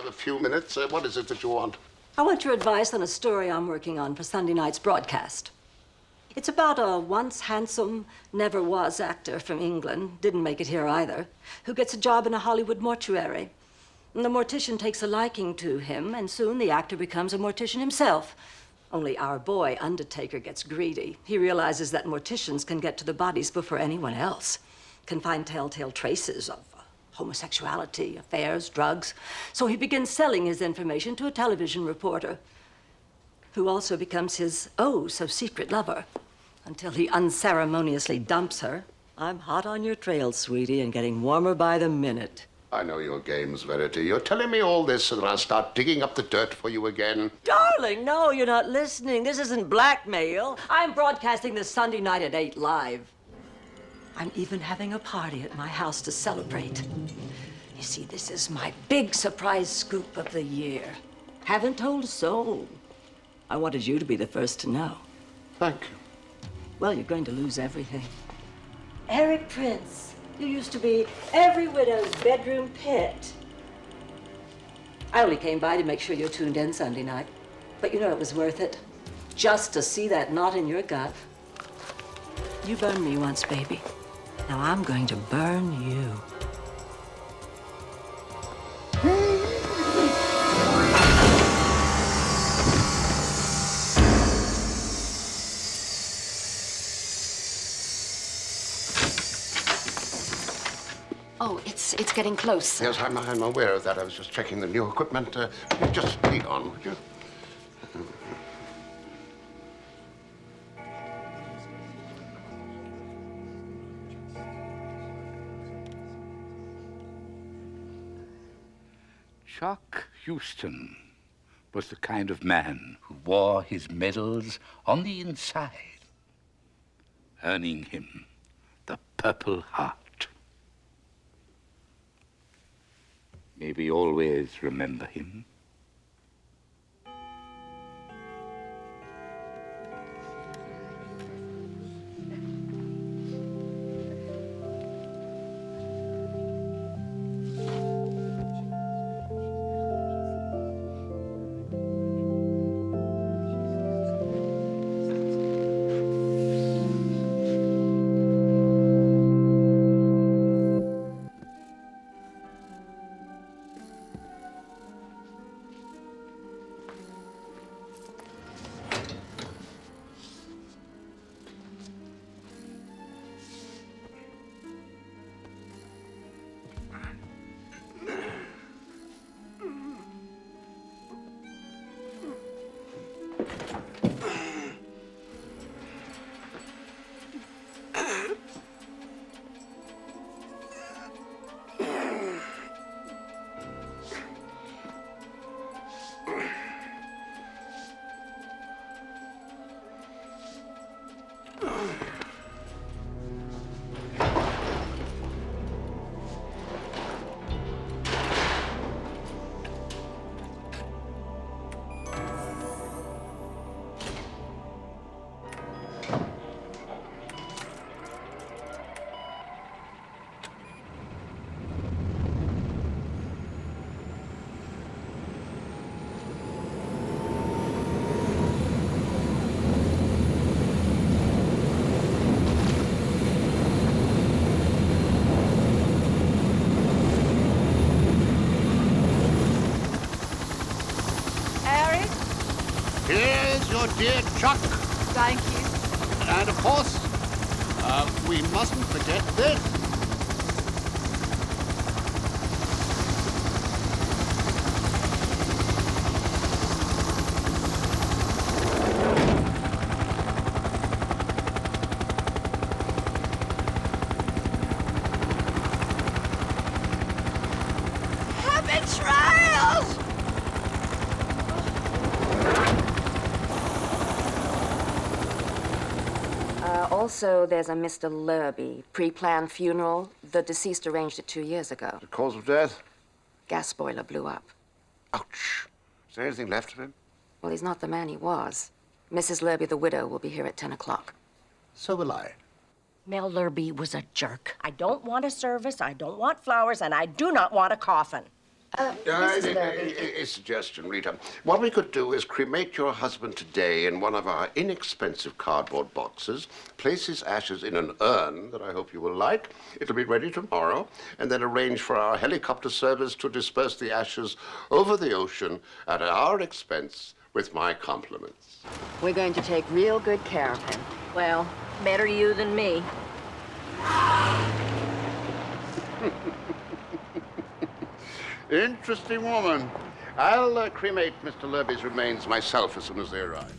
a few minutes. What is it that you want? I want your advice on a story I'm working on for Sunday night's broadcast. It's about a once handsome, never was actor from England, didn't make it here either, who gets a job in a Hollywood mortuary. And the mortician takes a liking to him, and soon the actor becomes a mortician himself. Only our boy, Undertaker, gets greedy. He realizes that morticians can get to the bodies before anyone else, can find telltale traces of homosexuality, affairs, drugs. So he begins selling his information to a television reporter, who also becomes his oh-so-secret lover, until he unceremoniously dumps her. I'm hot on your trail, sweetie, and getting warmer by the minute. I know your games, Verity. You're telling me all this so that I'll start digging up the dirt for you again. Darling, no, you're not listening. This isn't blackmail. I'm broadcasting this Sunday night at 8 live. I'm even having a party at my house to celebrate. You see, this is my big surprise scoop of the year. Haven't told a soul. I wanted you to be the first to know. Thank you. Well, you're going to lose everything. Eric Prince. You used to be every widow's bedroom pet. I only came by to make sure you're tuned in Sunday night. But you know it was worth it. Just to see that knot in your gut. You burned me once, baby. Now I'm going to burn you. Oh, it's getting close. Yes, I'm aware of that. I was just checking the new equipment. Just lead on, would you? Chuck Houston was the kind of man who wore his medals on the inside, earning him the Purple Heart. May we always remember him. Dear Chuck. Thank you. And of course, we mustn't forget this. Happy trails! Also, there's a Mr. Lurby, pre-planned funeral. The deceased arranged it 2 years ago. The cause of death? Gas boiler blew up. Ouch. Is there anything left of him? Well, he's not the man he was. Mrs. Lurby, the widow, will be here at 10 o'clock. So will I. Mel Lurby was a jerk. I don't want a service, I don't want flowers, and I do not want a coffin. Mrs. Lurby. A suggestion, Rita. What we could do is cremate your husband today in one of our inexpensive cardboard boxes, place his ashes in an urn that I hope you will like. It'll be ready tomorrow, and then arrange for our helicopter service to disperse the ashes over the ocean at our expense with my compliments. We're going to take real good care of him. Well, better you than me. Interesting woman. I'll cremate Mr. Lurby's remains myself as soon as they arrive.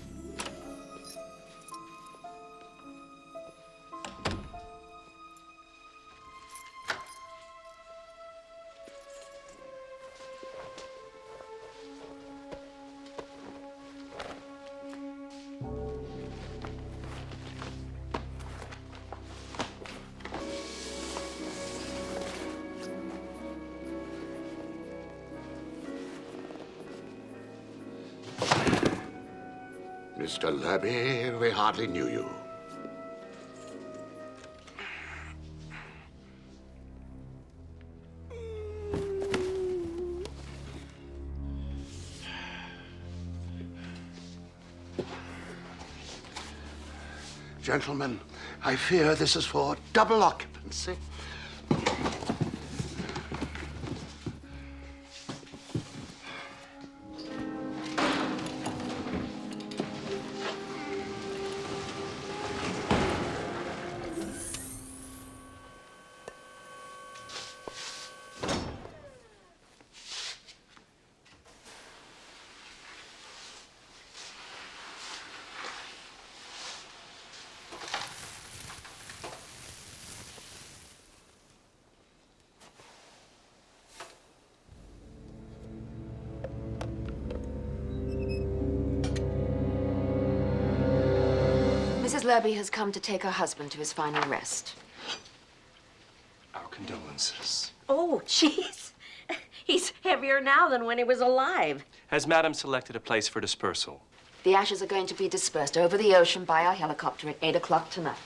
Mr. Lurby, we hardly knew you. Gentlemen, I fear this is for double occupancy. Mrs. Lurby has come to take her husband to his final rest. Our condolences. Oh, jeez. He's heavier now than when he was alive. Has Madam selected a place for dispersal? The ashes are going to be dispersed over the ocean by our helicopter at 8 o'clock tonight.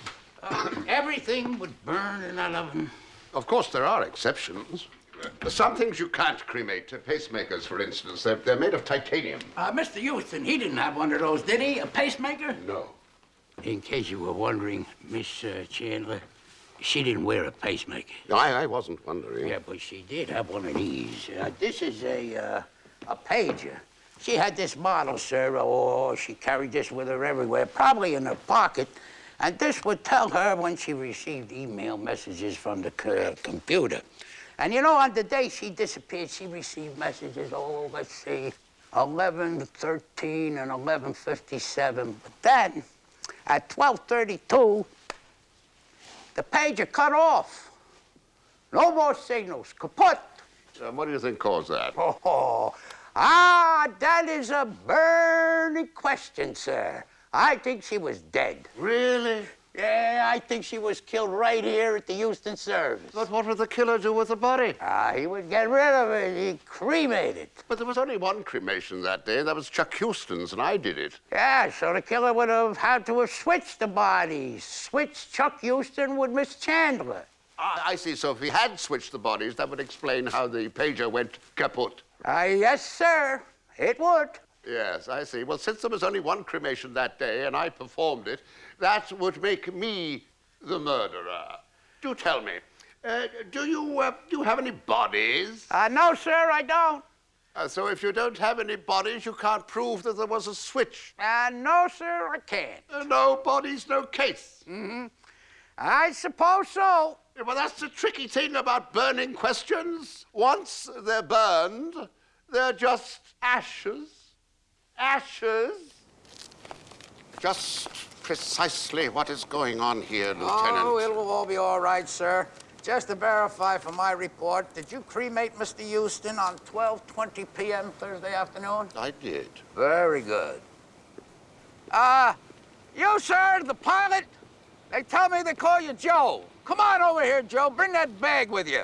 Everything would burn in that oven. Of course, there are exceptions. Some things you can't cremate. Pacemakers, for instance, they're made of titanium. Mr. Houston, he didn't have one of those, did he? A pacemaker? No. In case you were wondering, Miss Chandler, she didn't wear a pacemaker. I wasn't wondering. Yeah, but she did have one of these. This is a pager. She had this model, sir. Oh, she carried this with her everywhere, probably in her pocket. And this would tell her when she received email messages from the computer. And you know, on the day she disappeared, she received messages, oh, let's see, 11:13 and 11:57. But then, at 12:32, the pager cut off. No more signals. Kaput. What do you think caused that? That is a burning question, sir. I think she was dead. Really? Yeah, I think she was killed right here at the Houston service. But what would the killer do with the body? He would get rid of it. He'd cremate it. But there was only one cremation that day. That was Chuck Houston's, and I did it. Yeah, so the killer would have had to have switched the bodies. Switched Chuck Houston with Miss Chandler. I see. So if he had switched the bodies, that would explain how the pager went kaput. Yes, sir. It would. Yes, I see. Well, since there was only one cremation that day, and I performed it, that would make me the murderer. Do tell me, do you have any bodies? No, sir, I don't. So if you don't have any bodies, you can't prove that there was a switch. No, sir, I can't. No bodies, no case. Mm-hmm. I suppose so. Yeah, well, that's the tricky thing about burning questions. Once they're burned, they're just ashes. Ashes. Just precisely what is going on here, Lieutenant. Oh, it'll all be all right, sir. Just to verify for my report, did you cremate Mr. Houston on 12:20 p.m. Thursday afternoon? I did. Very good. You, sir, the pilot, they tell me they call you Joe. Come on over here, Joe. Bring that bag with you.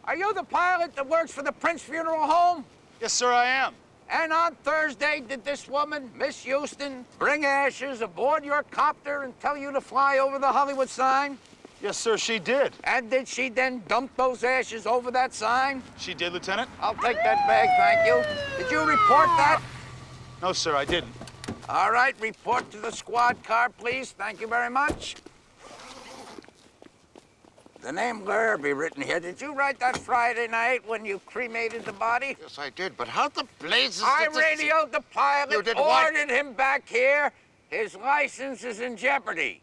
Are you the pilot that works for the Prince Funeral Home? Yes, sir, I am. And on Thursday, did this woman, Miss Houston, bring ashes aboard your copter and tell you to fly over the Hollywood sign? Yes, sir, she did. And did she then dump those ashes over that sign? She did, Lieutenant? I'll take that bag, thank you. Did you report that? No, sir, I didn't. All right, report to the squad car, please. Thank you very much. The name Larrabee written here. Did you write that Friday night when you cremated the body? Yes, I did, but how the blazes I did this... radioed the pilot, You did what? ordered him back here. His license is in jeopardy.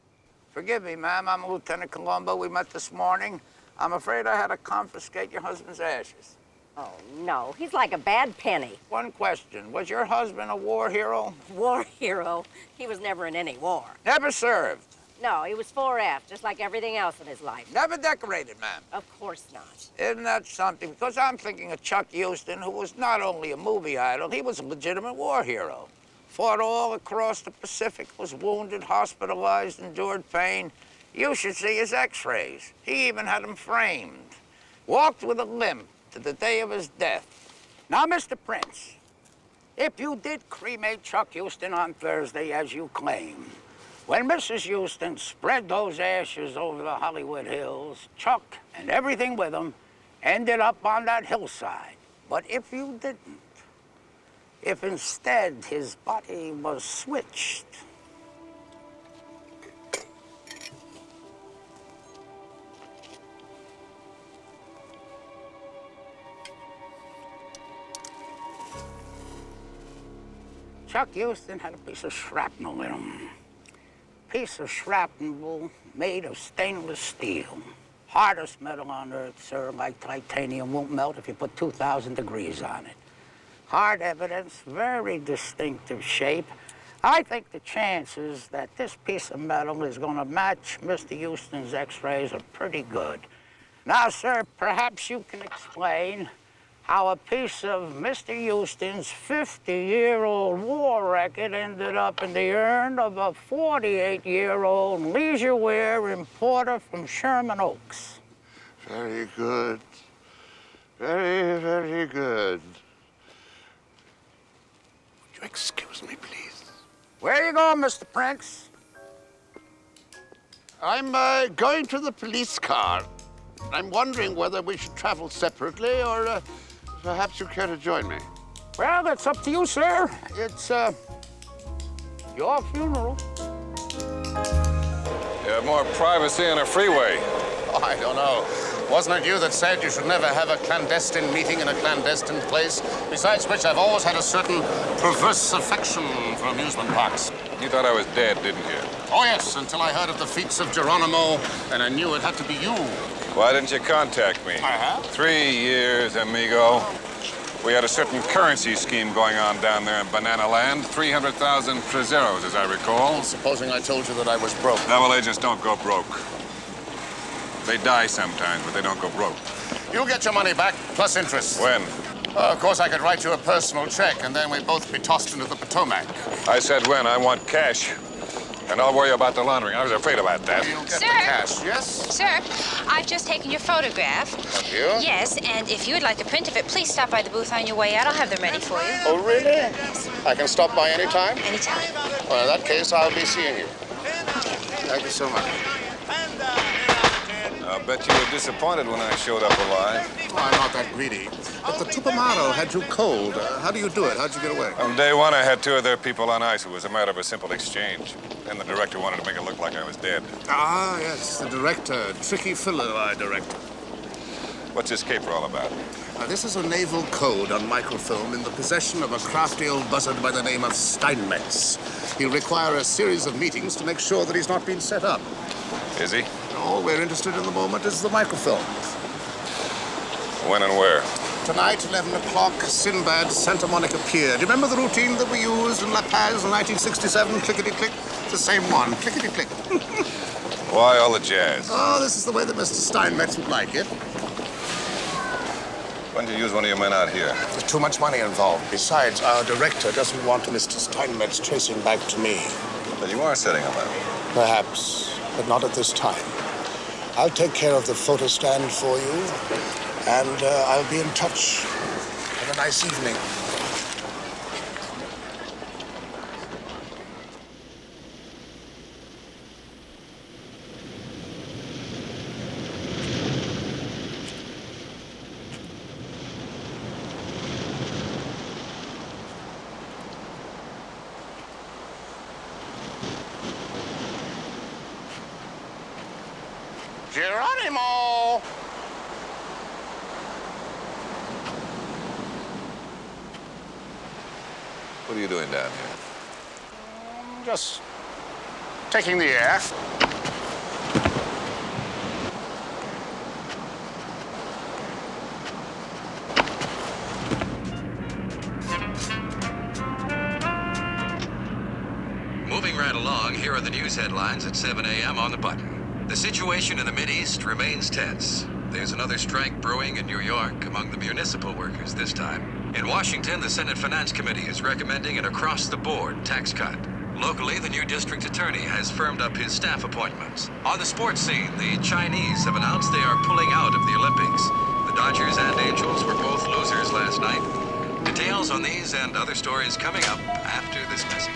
Forgive me, ma'am. I'm Lieutenant Columbo. We met this morning. I'm afraid I had to confiscate your husband's ashes. Oh, no. He's like a bad penny. One question. Was your husband a war hero? War hero. He was never in any war. Never served. No, he was 4F, just like everything else in his life. Never decorated, ma'am. Of course not. Isn't that something? Because I'm thinking of Chuck Houston, who was not only a movie idol, he was a legitimate war hero. Fought all across the Pacific, was wounded, hospitalized, endured pain. You should see his x-rays. He even had them framed. Walked with a limp to the day of his death. Now, Mr. Prince, if you did cremate Chuck Houston on Thursday, as you claim, when Mrs. Houston spread those ashes over the Hollywood Hills, Chuck and everything with him ended up on that hillside. But if you didn't, if instead his body was switched, Chuck Houston had a piece of shrapnel in him. Piece of shrapnel made of stainless steel. Hardest metal on earth, sir, like titanium, won't melt if you put 2,000 degrees on it. Hard evidence, very distinctive shape. I think the chances that this piece of metal is going to match Mr. Houston's x-rays are pretty good. Now, sir, perhaps you can explain how a piece of Mr. Houston's 50-year-old war record ended up in the urn of a 48-year-old leisure wear importer from Sherman Oaks. Very good. Very, very good. Would you excuse me, please? Where you going, Mr. Prince? I'm going to the police car. I'm wondering whether we should travel separately or perhaps you care to join me. Well, it's up to you, sir. It's, your funeral. You have more privacy on a freeway. Oh, I don't know. Wasn't it you that said you should never have a clandestine meeting in a clandestine place? Besides which, I've always had a certain perverse affection for amusement parks. You thought I was dead, didn't you? Oh, yes, until I heard of the feats of Geronimo, and I knew it had to be you. Why didn't you contact me? I have. 3 years, amigo. We had a certain currency scheme going on down there in Banana Land. 300,000 trezeros, as I recall. Supposing I told you that I was broke. Double agents don't go broke. They die sometimes, but they don't go broke. You'll get your money back, plus interest. When? Of course, I could write you a personal check, and then we'd both be tossed into the Potomac. I said when. I want cash. And I'll worry about the laundering. I was afraid about that. You'll get Sir? the cash, yes? Sir, I've just taken your photograph. Have you? Yes, and if you would like a print of it, please stop by the booth on your way out. I'll have them ready for you. Oh, really? I can stop by any time? Anytime. Well, in that case, I'll be seeing you. Thank you so much. I'll bet you were disappointed when I showed up alive. Oh, I'm not that greedy. But the Tupamaro had you cold. How do you do it? How'd you get away? On day one, I had 2 of their people on ice. It was a matter of a simple exchange. Then the director wanted to make it look like I was dead. Ah, yes, the director. Tricky fellow, our director. What's this caper all about? This is a naval code on microfilm in the possession of a crafty old buzzard by the name of Steinmetz. He'll require a series of meetings to make sure that he's not been set up. Is he? All we're interested in the moment is the microfilm. When and where? Tonight, 11 o'clock, Sinbad, Santa Monica Pier. Do you remember the routine that we used in La Paz in 1967? Clickety-click. It's the same one. Clickety-click. Why all the jazz? Oh, this is the way that Mr. Steinmetz would like it. When did you use one of your men out here? There's too much money involved. Besides, our director doesn't want Mr. Steinmetz tracing back to me. But you are setting him up. Perhaps, but not at this time. I'll take care of the photo stand for you, and I'll be in touch. Have a nice evening. Geronimo! What are you doing down here? Just taking the air. Moving right along, here are the news headlines at 7 a.m. on the button. The situation in the Mideast remains tense. There's another strike brewing in New York among the municipal workers this time. In Washington, the Senate Finance Committee is recommending an across-the-board tax cut. Locally, the new district attorney has firmed up his staff appointments. On the sports scene, the Chinese have announced they are pulling out of the Olympics. The Dodgers and Angels were both losers last night. Details on these and other stories coming up after this message.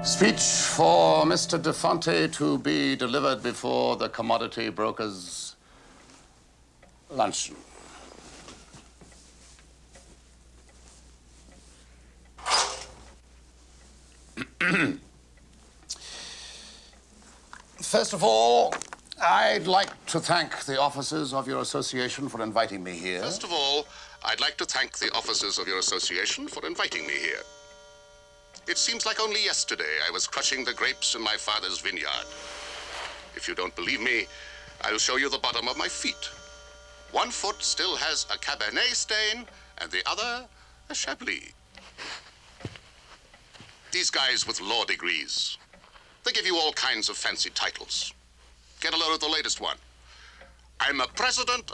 Speech for Mr. De Fonte to be delivered before the commodity brokers' luncheon. First of all, I'd like to thank the officers of your association for inviting me here. First of all, I'd like to thank the officers of your association for inviting me here. It seems like only yesterday I was crushing the grapes in my father's vineyard. If you don't believe me, I'll show you the bottom of my feet. One foot still has a Cabernet stain, and the other a Chablis. These guys with law degrees, they give you all kinds of fancy titles. Get a load of the latest one. I'm a president.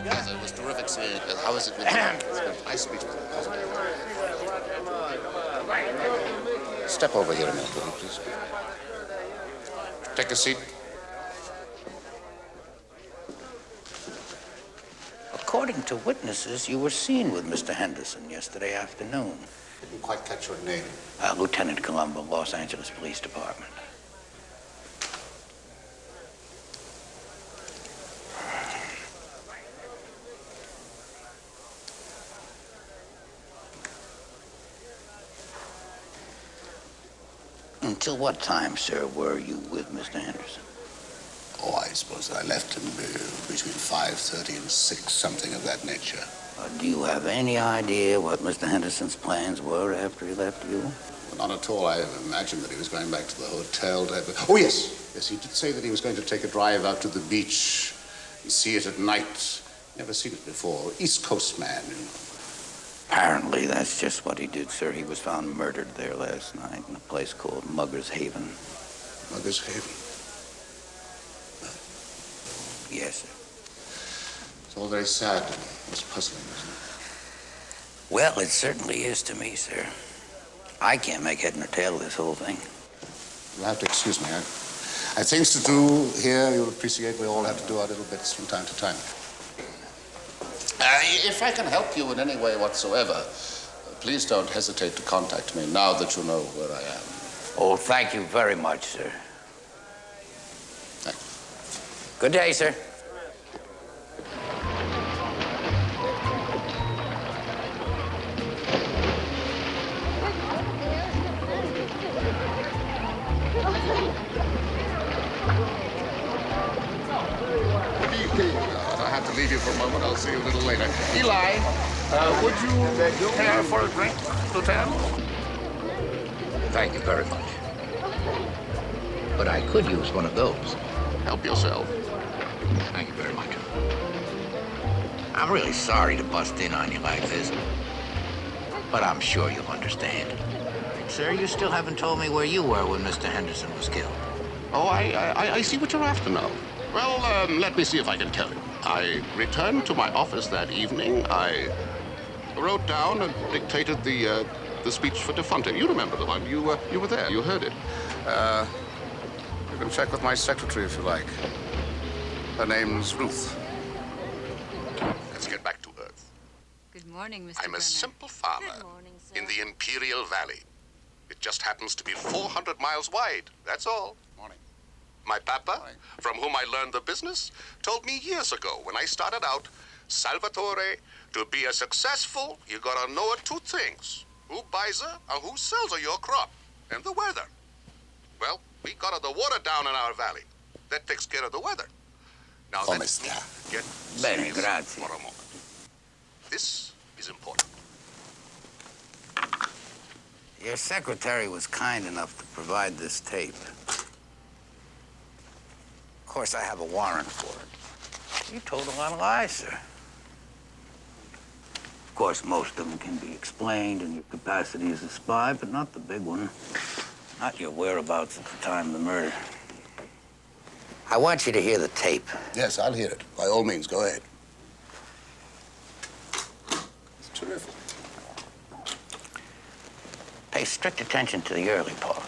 Yes, it was terrific. How was it with you? Nice speech. Step over here a minute, will you, please? Take a seat. According to witnesses, you were seen with Mr. Henderson yesterday afternoon. Didn't quite catch your name. Lieutenant Columbo, Los Angeles Police Department. Until what time, sir, were you with Mr. Henderson? Oh, I suppose I left him between 5:30 and 6, something of that nature. Do you have any idea what Mr. Henderson's plans were after he left you? Well, not at all. I imagined that he was going back to the hotel. Oh, yes. Yes, he did say that he was going to take a drive out to the beach and see it at night. Never seen it before. East Coast man, you know. Apparently, that's just what he did, sir. He was found murdered there last night in a place called Mugger's Haven. Mugger's Haven? Yes, sir. It's all very sad. It's puzzling, isn't it? Well, it certainly is to me, sir. I can't make head nor tail of this whole thing. You'll have to excuse me. I have things to do here. You'll appreciate we all have to do our little bits from time to time. If I can help you in any way whatsoever, please don't hesitate to contact me now that you know where I am. Oh, thank you very much, sir. Thank you. Good day, sir. I have to leave for a moment. I'll see you a little later. Eli, would you care for a drink, Lieutenant? Thank you very much. But I could use one of those. Help yourself. Thank you very much. I'm really sorry to bust in on you like this, but I'm sure you'll understand. Sir, you still haven't told me where you were when Mr. Henderson was killed. Oh, I see what you're after now. Well, let me see if I can tell you. I returned to my office that evening. I wrote down and dictated the speech for Defonte. You remember the one. You were there. You heard it. You can check with my secretary if you like. Her name's Ruth. Let's get back to Earth. Good morning, Mr. I'm a Brenner. simple farmer Good morning, sir. in the Imperial Valley. It just happens to be 400 miles wide. That's all. Morning. My papa, from whom I learned the business, told me years ago when I started out, Salvatore, to be a successful, you gotta know two things. Who buys or who sells your crop, and the weather. Well, we got the water down in our valley. That takes care of the weather. Now let's get Bene, serious grazie. for a moment. This is important. Your secretary was kind enough to provide this tape. Of course, I have a warrant for it. You told a lot of lies, sir. Of course, most of them can be explained in your capacity as a spy, but not the big one. Not your whereabouts at the time of the murder. I want you to hear the tape. Yes, I'll hear it. By all means, go ahead. It's terrific. Pay strict attention to the early part.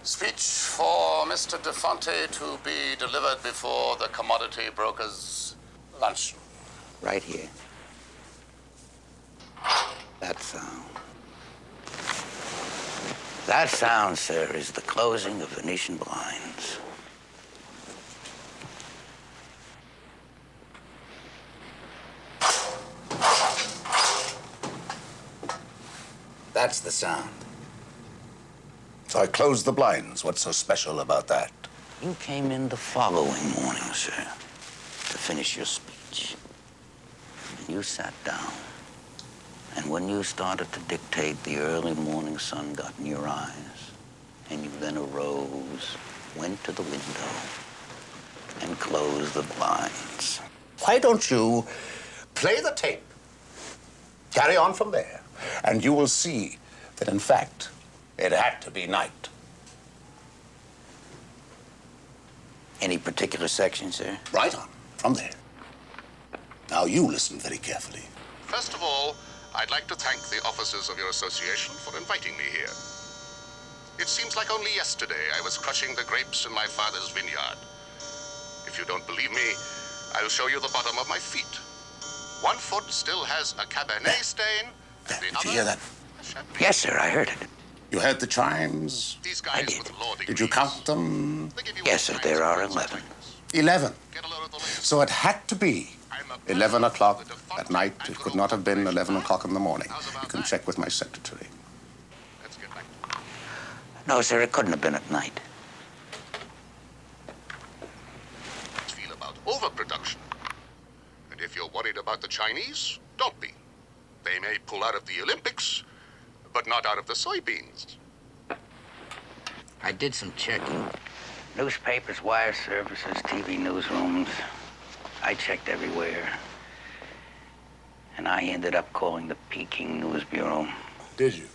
Speech for Mr. Defonte to be delivered before the commodity brokers' lunch. Right here. That sound. That sound, sir, is the closing of Venetian blinds. That's the sound. So I closed the blinds. What's so special about that? You came in the following morning, sir, to finish your speech. And you sat down. And when you started to dictate, the early morning sun got in your eyes. And you then arose, went to the window, and closed the blinds. Why don't you play the tape? Carry on from there. And you will see that, in fact, it had to be night. Any particular section, sir? Right on. From there. Now you listen very carefully. First of all, I'd like to thank the officers of your association for inviting me here. It seems like only yesterday I was crushing the grapes in my father's vineyard. If you don't believe me, I'll show you the bottom of my feet. One foot still has a Cabernet stain. Did you hear that? Yes, sir, I heard it. You heard the chimes? I did. Did you count them? Yes, sir, there are 11. 11. So it had to be 11 o'clock at night. It could not have been 11 o'clock in the morning. You can check with my secretary. No, sir, it couldn't have been at night. Feel about overproduction. And if you're worried about the Chinese, don't be. They may pull out of the Olympics, but not out of the soybeans. I did some checking. Newspapers, wire services, TV newsrooms. I checked everywhere. And I ended up calling the Peking News Bureau. Did you?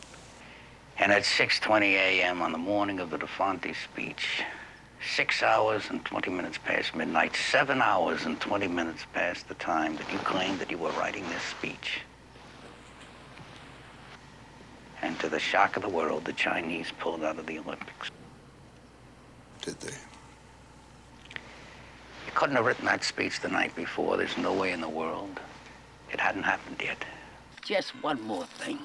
And at 6:20 a.m. on the morning of the Defonte speech, 6 hours and 20 minutes past midnight, 7 hours and 20 minutes past the time that you claimed that you were writing this speech. And to the shock of the world, the Chinese pulled out of the Olympics. Did they? You couldn't have written that speech the night before. There's no way in the world. It hadn't happened yet. Just one more thing.